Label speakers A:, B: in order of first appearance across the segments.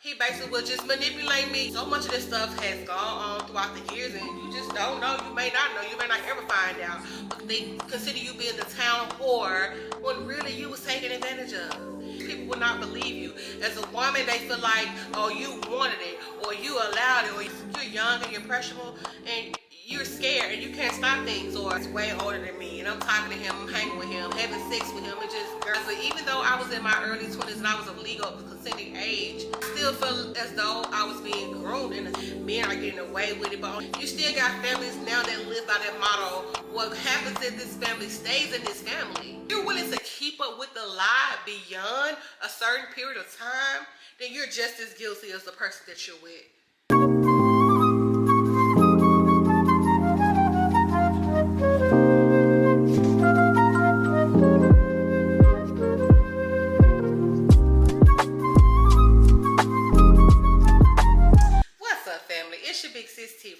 A: He basically would just manipulate me. So much of this stuff has gone on throughout the years, and you just don't know. You may not know. You may not ever find out. But they consider you being the town whore when really you was taken advantage of. People will not believe you. As a woman, they feel like, oh, you wanted it, or you allowed it, or you're young and you're impressionable, and you're scared and you can't stop things, or it's way older than me and I'm talking to him, I'm hanging with him, having sex with him. It just, girls, but even though I was in my early 20s and I was of legal consenting age, I still feel as though I was being groomed and men are getting away with it. But you still got families now that live by that motto, what happens in this family stays in this family. If you're willing to keep up with the lie beyond a certain period of time, then you're just as guilty as the person that you're with.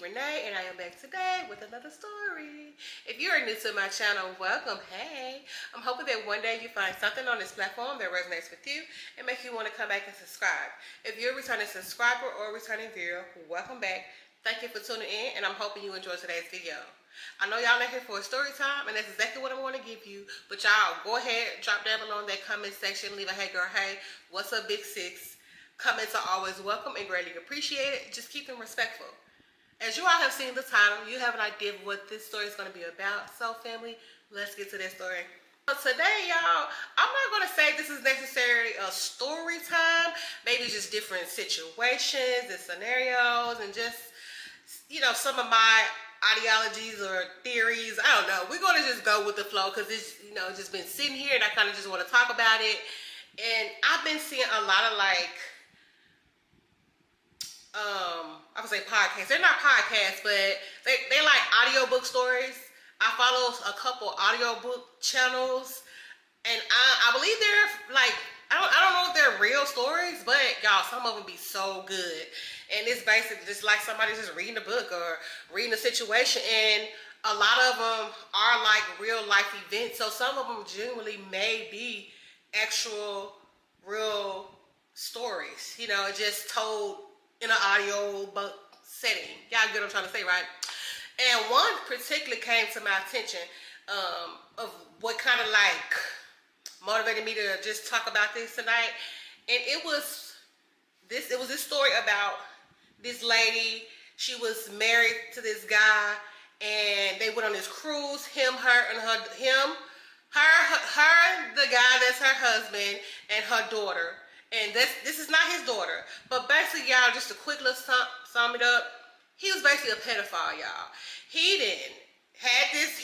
A: Renee, and I am back today with another story. If you are new to my channel, welcome. Hey, I'm hoping that one day you find something on this platform that resonates with you and makes you want to come back and subscribe. If you're a returning subscriber or a returning viewer, welcome back. Thank you for tuning in, and I'm hoping you enjoy today's video. I know y'all are here for a story time, and that's exactly what I want to give you. But y'all, go ahead, drop down below in that comment section, leave a hey girl, hey, what's up, big sis? Comments are always welcome and greatly appreciated. Just keep them respectful. As you all have seen the title, you have an idea of what this story is going to be about. So family, let's get to that story. So today, y'all, I'm not going to say this is necessarily a story time. Maybe just different situations and scenarios and just, you know, some of my ideologies or theories. I don't know. We're going to just go with the flow because it's, you know, just been sitting here and I kind of just want to talk about it. And I've been seeing a lot of like, I would say podcasts. They're not podcasts, but they like audiobook stories. I follow a couple audiobook channels, and I believe they're like, I don't know if they're real stories, but y'all, some of them be so good. And it's basically just like somebody just reading a book or reading a situation, and a lot of them are like real life events. So some of them genuinely may be actual real stories, you know, just told in an audio book setting. Y'all get what I'm trying to say, right? And one particularly came to my attention of what kind of like motivated me to just talk about this tonight. And it was this story about this lady. She was married to this guy and they went on this cruise, the guy that's her husband, and her daughter. And this is not his daughter. But basically, y'all, just a quick little sum it up. He was basically a pedophile, y'all. He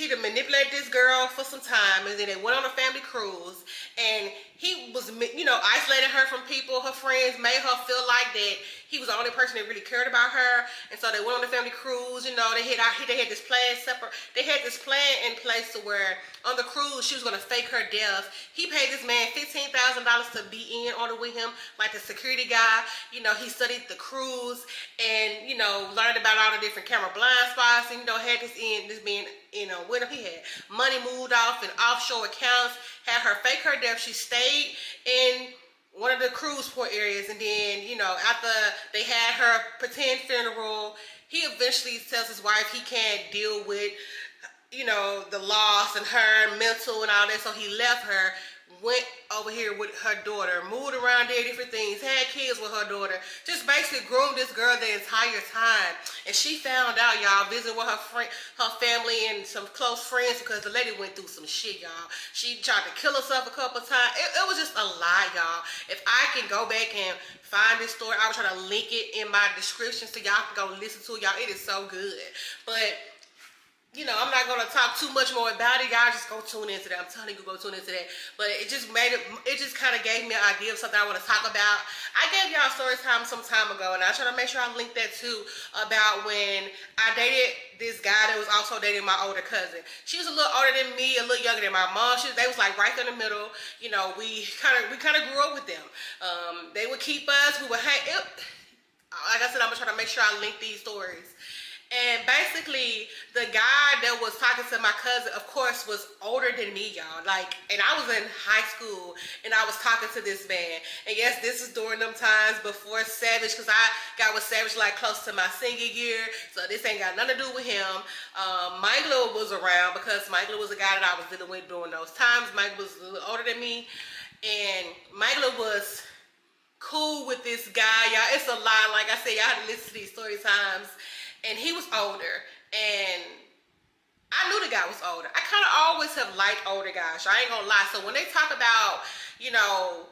A: done manipulated this girl for some time, and then they went on a family cruise, and he was, you know, isolating her from people, her friends, made her feel like that he was the only person that really cared about her. And so they went on the family cruise, you know, they had this plan in place to where on the cruise she was gonna fake her death. He paid this man $15,000 to be in on it with him, like the security guy. You know, he studied the cruise and, you know, learned about all the different camera blind spots, and, you know, had this being, you know, with him. He had money moved off in offshore accounts, had her fake her death. She stayed in one of the cruise port areas, and then, you know, after they had her pretend funeral, he eventually tells his wife he can't deal with, you know, the loss and her mental and all that, so he left her, went over here with her daughter, moved around, did different things, had kids with her daughter, just basically groomed this girl the entire time. And she found out, y'all, visiting with her family and some close friends, because the lady went through some shit, y'all. She tried to kill herself a couple times. It was just a lie, y'all. If I can go back and find this story, I will try to link it in my description so y'all can go listen to it, y'all. It is so good. But you know, I'm not going to talk too much more about it. Y'all just go tune into that. I'm telling you, go tune into that. But it just kind of gave me an idea of something I want to talk about. I gave y'all story time some time ago, and I try to make sure I link that too, about when I dated this guy that was also dating my older cousin. She was a little older than me, a little younger than my mom. They was like right in the middle. You know, we kind of grew up with them. They would keep us. We would hang. Like I said, I'm going to try to make sure I link these stories. And basically, the guy that was talking to my cousin, of course, was older than me, y'all. Like, and I was in high school, and I was talking to this man. And yes, this is during them times before Savage, because I got with Savage like close to my senior year. So this ain't got nothing to do with him. Michael was around because Michael was a guy that I was dealing with during those times. Michael was a little older than me, and Michael was cool with this guy, y'all. It's a lot. Like I said, y'all have to listen to these story times. And he was older, and I knew the guy was older. I kind of always have liked older guys, I ain't gonna lie. So when they talk about, you know,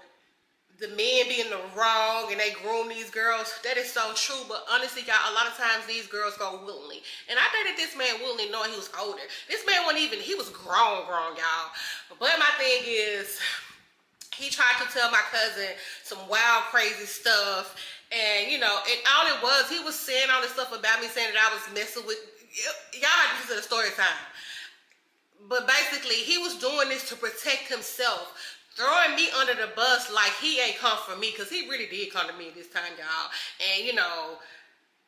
A: the men being the wrong and they groom these girls, that is so true. But honestly, y'all, a lot of times these girls go willingly. And I dated this man willingly knowing he was older. This man wasn't even, he was grown, y'all. But my thing is, he tried to tell my cousin some wild, crazy stuff. And, you know, and all it was, he was saying all this stuff about me, saying that I was messing with, y'all have to listen to the story time. But basically, he was doing this to protect himself, throwing me under the bus like he ain't come for me, because he really did come to me this time, y'all. And, you know,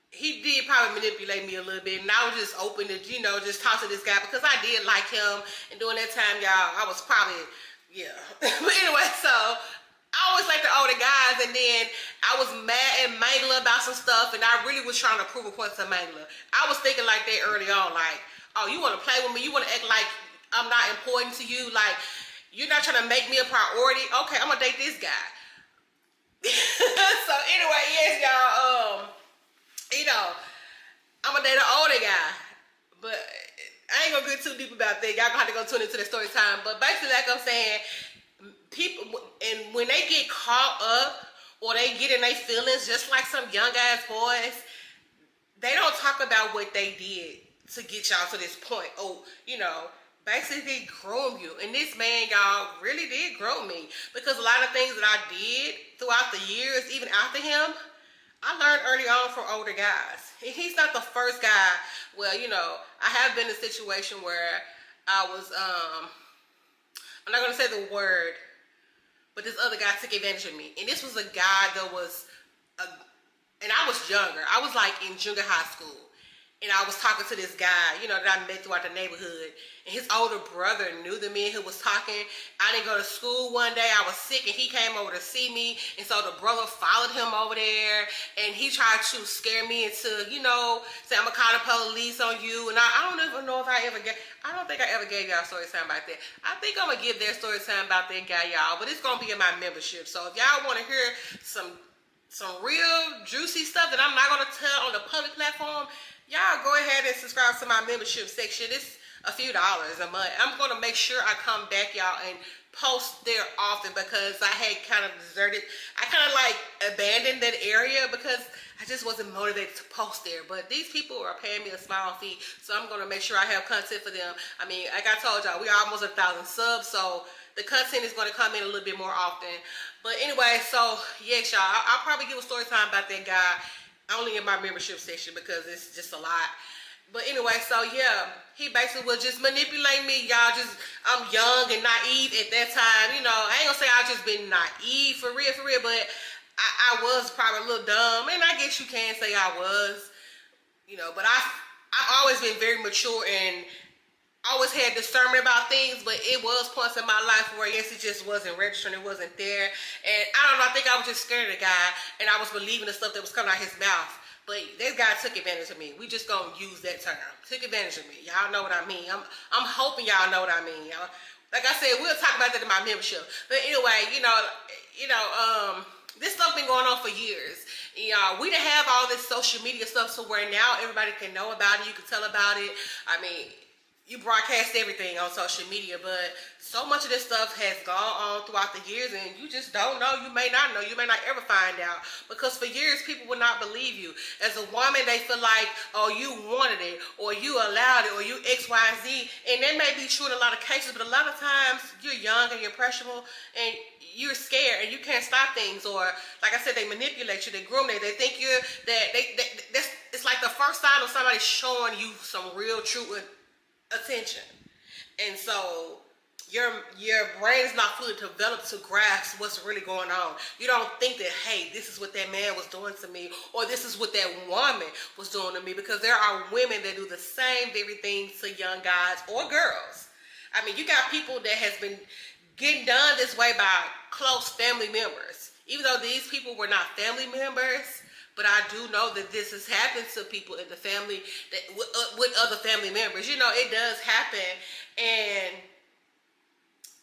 A: he did probably manipulate me a little bit, and I was just open to, you know, just talk to this guy, because I did like him. And during that time, y'all, I was probably, yeah. But anyway, so I always liked the older guys, and then I was mad at Mangler about some stuff, and I really was trying to prove a point to Mangler. I was thinking like that early on, like, oh, you want to play with me? You want to act like I'm not important to you? Like, you're not trying to make me a priority? Okay, I'm going to date this guy. So anyway, yes, y'all, you know, I'm going to date an older guy, but I ain't going to get too deep about that. Y'all going to have to go tune into the story time. But basically, like I'm saying, people, and when they get caught up or they get in their feelings, just like some young ass boys, they don't talk about what they did to get y'all to this point. Oh, you know, basically they groom you. And this man, y'all, really did groom me, because a lot of things that I did throughout the years, even after him, I learned early on from older guys. And he's not the first guy. Well, you know, I have been in a situation where I was, I'm not going to say the word, but this other guy took advantage of me. And this was a guy that was, and I was younger. I was like in junior high school. And I was talking to this guy, you know, that I met throughout the neighborhood. And his older brother knew the man who was talking. I didn't go to school one day. I was sick, and he came over to see me. And so the brother followed him over there. And he tried to scare me into, you know, say, I'm going to call the police on you. And I don't even know if I don't think I ever gave y'all story time about that. I think I'm going to give their story time about that guy, y'all. But it's going to be in my membership. So if y'all want to hear some real juicy stuff that I'm not going to tell on the public platform, y'all go ahead and subscribe to my membership section. It's a few dollars a month. I'm going to make sure I come back, y'all, and post there often, because I had kind of deserted. I kind of like abandoned that area because I just wasn't motivated to post there. But these people are paying me a small fee, so I'm going to make sure I have content for them. I mean, like I told y'all, we are almost 1,000 subs, so the content is going to come in a little bit more often. But anyway, so yes, y'all, I'll probably give a story time about that guy only in my membership section, because it's just a lot. But anyway, so yeah, he basically was just manipulating me, y'all. Just, I'm young and naive at that time. You know, I ain't gonna say I just been naive for real, but I was probably a little dumb. And I guess you can say I was, you know, but I've always been very mature and always had discernment about things, but it was points in my life where, yes, it just wasn't registering, it wasn't there. And I don't know, I think I was just scared of the guy, and I was believing the stuff that was coming out his mouth. But this guy took advantage of me. We just gonna use that term. Took advantage of me. Y'all know what I mean. I'm hoping y'all know what I mean. Like I said, we'll talk about that in my membership. But anyway, you know, this stuff been going on for years. We didn't have all this social media stuff, so where now everybody can know about it. You can tell about it. I mean, you broadcast everything on social media, but so much of this stuff has gone on throughout the years, and you just don't know. You may not know. You may not ever find out, because for years people will not believe you. As a woman, they feel like, oh, you wanted it, or you allowed it, or you X, Y, Z, and that may be true in a lot of cases, but a lot of times you're young and you're impressionable, and you're scared, and you can't stop things. Or like I said, they manipulate you, they groom you, they think you're that's it's like the first sign of somebody showing you some real true attention. And so your brain is not fully developed to grasp what's really going on. You don't think that, hey, this is what that man was doing to me, or this is what that woman was doing to me, because there are women that do the same very thing to young guys or girls. I mean, you got people that has been getting done this way by close family members, even though these people were not family members. But I do know that this has happened to people in the family that with other family members. You know, it does happen. And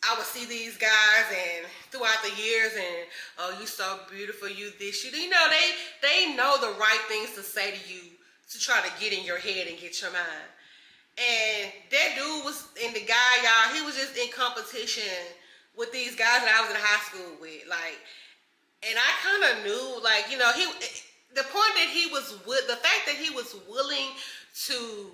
A: I would see these guys and throughout the years, and oh, you so beautiful, you this, you know, they know the right things to say to you to try to get in your head and get your mind. And that dude was, and the guy, y'all, he was just in competition with these guys that I was in high school with, like, and I kind of knew, like, you know, the point that he was with, the fact that he was willing to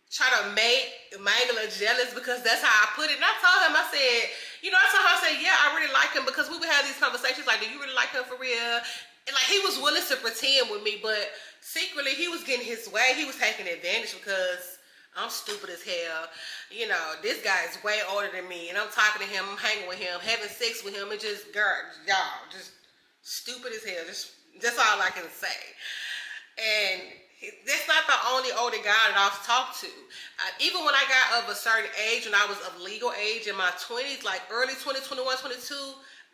A: try to make Mangala jealous, because that's how I put it. And I told him, I said, I said, yeah, I really like him, because we would have these conversations like, do you really like him for real? And like, he was willing to pretend with me, but secretly he was getting his way. He was taking advantage because I'm stupid as hell. You know, this guy is way older than me, and I'm talking to him, I'm hanging with him, having sex with him, and just, girl, y'all, just stupid as hell. That's all I can say. And that's not the only older guy that I've talked to. Even when I got of a certain age, when I was of legal age in my 20s, like early 20, 21, 22,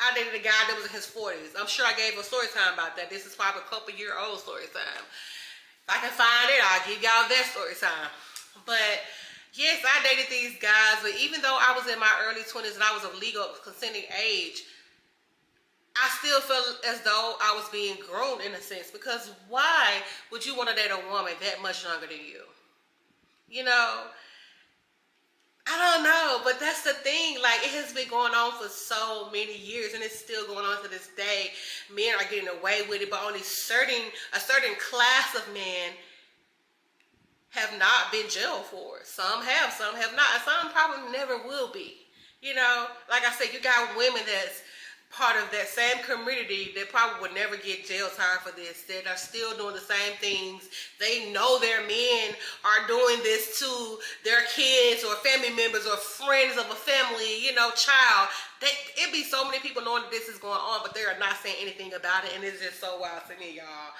A: I dated a guy that was in his 40s. I'm sure I gave a story time about that. This is probably a couple-year-old story time. If I can find it, I'll give y'all that story time. But yes, I dated these guys, but even though I was in my early 20s and I was of legal consenting age, I still felt as though I was being groomed in a sense, because why would you want to date a woman that much younger than you? You know, I don't know, but that's the thing. Like, it has been going on for so many years, and it's still going on to this day. Men are getting away with it, but only a certain class of men have not been jailed for it. Some have, some have not, and some probably never will be. You know, like I said, you got women that's part of that same community that probably would never get jail time for this, that are still doing the same things. They know their men are doing this to their kids or family members or friends of a family, you know, child. It'd be so many people knowing that this is going on, but they are not saying anything about it, and it's just so wild to me, y'all.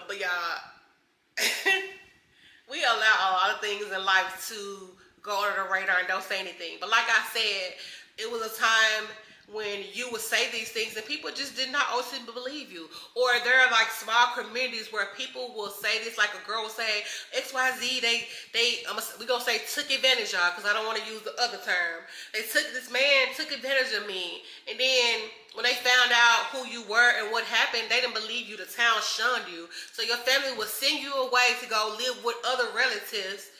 A: But y'all, we allow a lot of things in life to go under the radar and don't say anything. But like I said, it was a time when you would say these things and people just did not ultimately believe you. Or there are like small communities where people will say this, like a girl will say, XYZ, we gonna say took advantage of, because I don't want to use the other term. This man took advantage of me. And then when they found out who you were and what happened, they didn't believe you. The town shunned you. So your family would send you away to go live with other relatives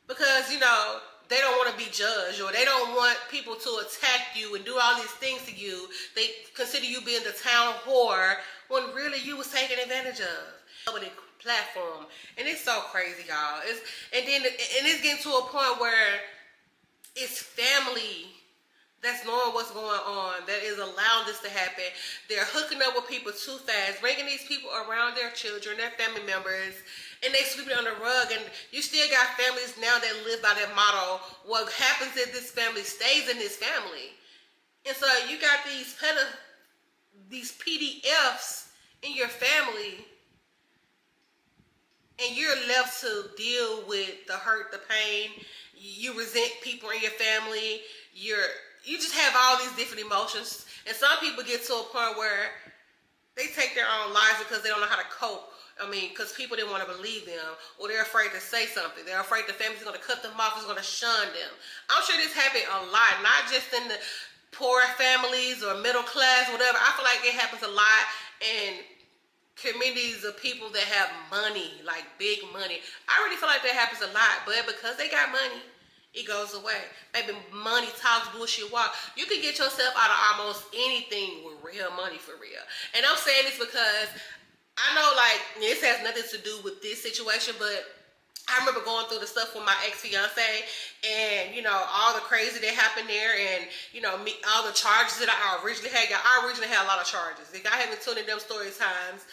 A: because, you know, they don't want to be judged, or they don't want people to attack you and do all these things to you. They consider you being the town whore when really you was taken advantage of. Platform. And it's so crazy, y'all. And it's getting to a point where it's family that's knowing what's going on, that is allowing this to happen. They're hooking up with people too fast, bringing these people around their children, their family members, and they sweep it on the rug. And you still got families now that live by that motto, what happens in this family stays in this family. And so you got these PDFs in your family, and you're left to deal with the hurt, the pain. You resent people in your family. You just have all these different emotions. And some people get to a point where they take their own lives because they don't know how to cope. I mean, because people didn't want to believe them, or they're afraid to say something. They're afraid the family's going to cut them off, is going to shun them. I'm sure this happened a lot, not just in the poor families or middle class, whatever. I feel like it happens a lot in communities of people that have money, like big money. I really feel like that happens a lot, but because they got money, it goes away. Baby, money talks, bullshit walk. You can get yourself out of almost anything with real money, for real. And I'm saying this because I know, like, this has nothing to do with this situation, but I remember going through the stuff with my ex-fiance, and, you know, all the crazy that happened there, and, you know, all the charges that I originally had. I originally had a lot of charges. If I haven't tuned in them story times,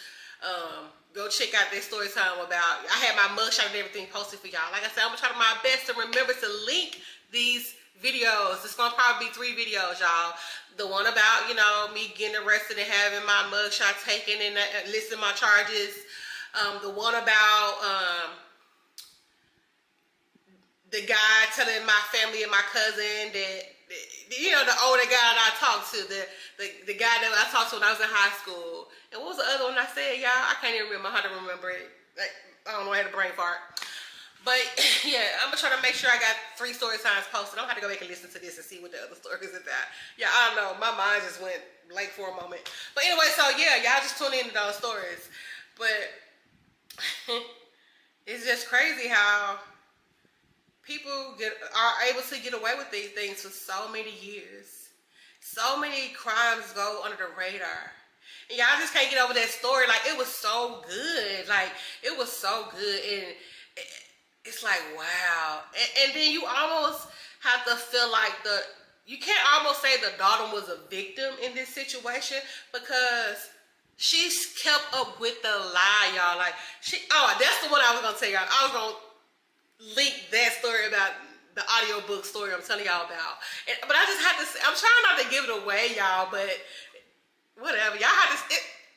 A: go check out this story time about, I had my mugshot and everything posted for y'all. Like I said, I'm going to try my best to remember to link these videos. It's gonna probably be 3 videos, y'all. The one about, you know, me getting arrested and having my mugshot taken and listing my charges. The one about the guy telling my family and my cousin that, you know, the older guy that I talked to, the guy that I talked to when I was in high school. And what was the other one I said, y'all? I can't even remember how to remember it. Like, I don't know, I had a brain fart. But yeah, I'm gonna try to make sure I got 3 story times posted. I'm gonna have to go back and listen to this and see what the other stories are about. Yeah, I don't know. My mind just went blank for a moment. But anyway, so yeah, y'all just tune into those stories. But it's just crazy how people are able to get away with these things for so many years. So many crimes go under the radar. And y'all just can't get over that story. Like, it was so good. Like, it was so good. And it's like, wow. And then you almost have to feel like you can't almost say the daughter was a victim in this situation, because she's kept up with the lie, y'all. Like, that's the one I was going to tell y'all. I was going to link that story about the audiobook story I'm telling y'all about. But I just have to say, I'm trying not to give it away, y'all, but whatever. Y'all have to,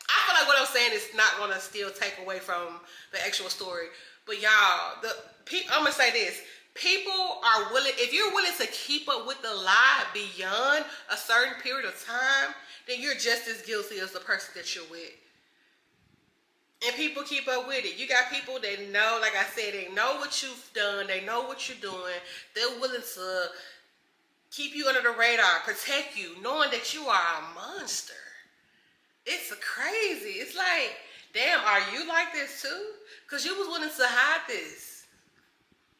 A: I feel like what I'm saying is not going to still take away from the actual story. But y'all, I'm going to say this. People are willing, if you're willing to keep up with the lie beyond a certain period of time, then you're just as guilty as the person that you're with. And people keep up with it. You got people that know, like I said, they know what you've done. They know what you're doing. They're willing to keep you under the radar, protect you, knowing that you are a monster. It's crazy. It's like, damn, are you like this too? Because you was willing to hide this.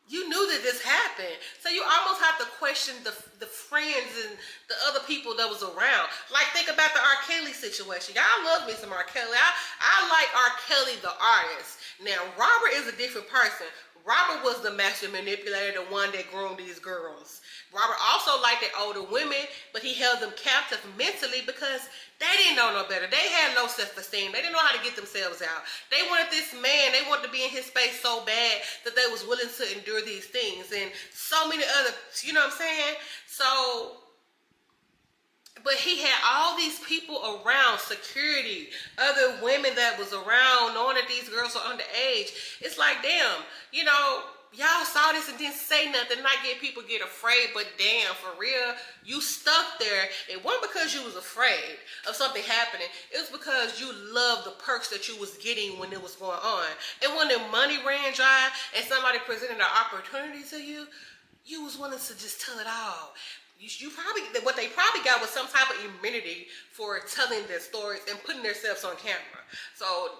A: You knew that this happened. So you almost have to question the friends and the other people that was around. Like, think about the R. Kelly situation. Y'all love me some R. Kelly. I like R. Kelly, the artist. Now, Robert is a different person. Robert was the master manipulator, the one that groomed these girls. Robert also liked the older women, but he held them captive mentally because they didn't know no better. They had low self-esteem. They didn't know how to get themselves out. They wanted this man. They wanted to be in his space so bad that they was willing to endure these things. And so many other, you know what I'm saying? So, but he had all these people around, security, other women that was around, knowing that these girls are underage. It's like, damn, you know, y'all saw this and didn't say nothing. Not get people get afraid, but damn, for real, you stuck there. It wasn't because you was afraid of something happening. It was because you loved the perks that you was getting when it was going on. And when the money ran dry and somebody presented an opportunity to you, you was willing to just tell it all. You probably, what they probably got was some type of immunity for telling their stories and putting themselves on camera. So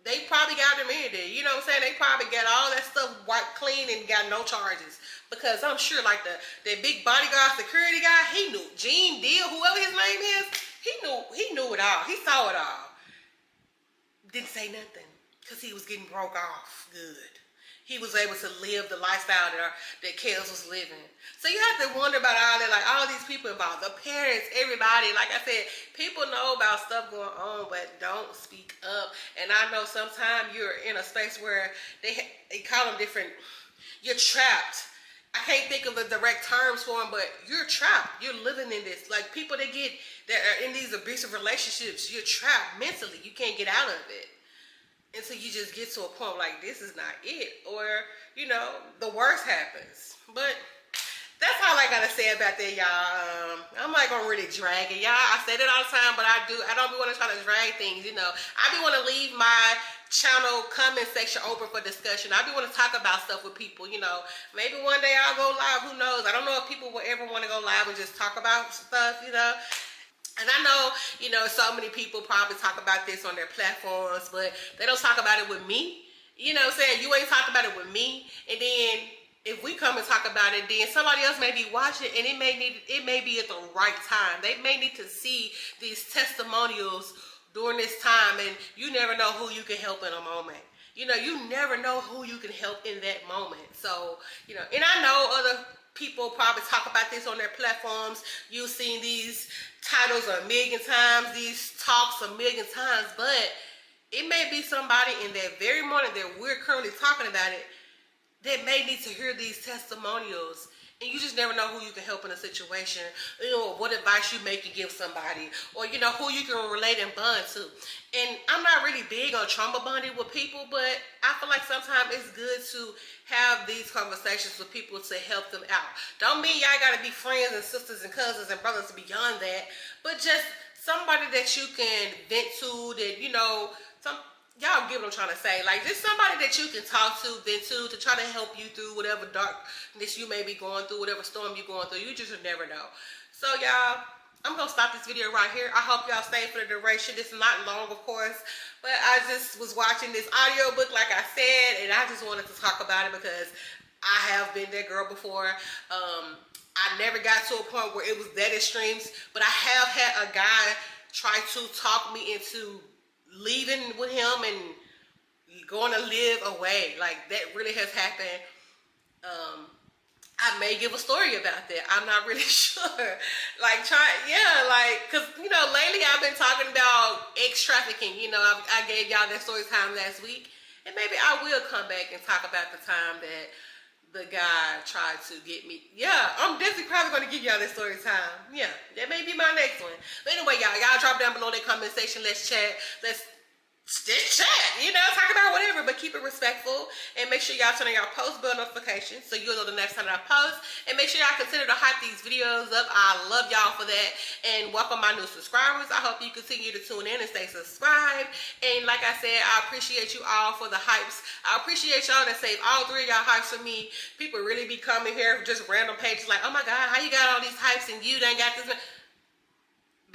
A: they probably got immunity. You know what I'm saying? They probably got all that stuff wiped clean and got no charges. Because I'm sure, like the big bodyguard security guy, he knew. Gene Deal, whoever his name is, he knew it all. He saw it all. Didn't say nothing because he was getting broke off good. He was able to live the lifestyle that Kels was living. So you have to wonder about all that, like all these people involved, the parents, everybody. Like I said, people know about stuff going on, but don't speak up. And I know sometimes you're in a space where they call them different, you're trapped. I can't think of the direct terms for them, but you're trapped. You're living in this. Like people that are in these abusive relationships, you're trapped mentally. You can't get out of it. Until you just get to a point like, this is not it. Or, you know, the worst happens. But that's all I got to say about that, y'all. I'm not going to really drag it. Y'all, I say that all the time, but I don't want to try to drag things, you know. I be want to leave my channel comment section open for discussion. I be want to talk about stuff with people, you know. Maybe one day I'll go live. Who knows? I don't know if people will ever want to go live and just talk about stuff, you know. And I know, you know, so many people probably talk about this on their platforms, but they don't talk about it with me. You know what I'm saying? You ain't talked about it with me. And then if we come and talk about it, then somebody else may be watching, and it may be at the right time. They may need to see these testimonials during this time, and you never know who you can help in a moment. You know, you never know who you can help in that moment. So, you know, and I know other people probably talk about this on their platforms. You've seen these titles a million times, these talks a million times, but it may be somebody in that very moment that we're currently talking about it that may need to hear these testimonials And you just never know who you can help in a situation, you know, what advice you may can give somebody, or, you know, who you can relate and bond to. And I'm not really big on trauma bonding with people, but I feel like sometimes it's good to have these conversations with people to help them out. Don't mean y'all gotta be friends and sisters and cousins and brothers beyond that, but just somebody that you can vent to, that, you know, y'all get what I'm trying to say. Like, just somebody that you can talk to, vent to try to help you through whatever darkness you may be going through, whatever storm you're going through. You just never know. So, y'all, I'm going to stop this video right here. I hope y'all stay for the duration. This is not long, of course, but I just was watching this audiobook, like I said, and I just wanted to talk about it because I have been that girl before. I never got to a point where it was that extreme, but I have had a guy try to talk me into leaving with him and going to live away. Like, that really has happened. I may give a story about that. I'm not really sure. Like, because, you know, lately I've been talking about ex-trafficking. You know, I gave y'all that story time last week, and maybe I will come back and talk about the time that the guy tried to get me. Yeah, I'm definitely probably going to give y'all this story time. Yeah, that may be my next one. But anyway, y'all drop down below in the comment section. Let's chat. Let's chat, you know, talk about whatever, but keep it respectful. And make sure y'all turn on y'all post bell notifications so you'll know the next time that I post. And make sure y'all consider to hype these videos up. I love y'all for that. And welcome my new subscribers. I hope you continue to tune in and stay subscribed. And like I said, I appreciate you all for the hypes. I appreciate y'all that save all 3 of y'all hypes for me. People really be coming here just random pages like, oh my God, how you got all these hypes and you done got this?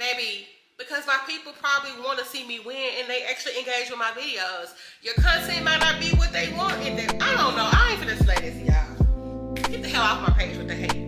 A: Baby, because my people probably want to see me win and they actually engage with my videos. Your content might not be what they want, and then I don't know. I ain't finna slay this, y'all. Get the hell off my page with the hate.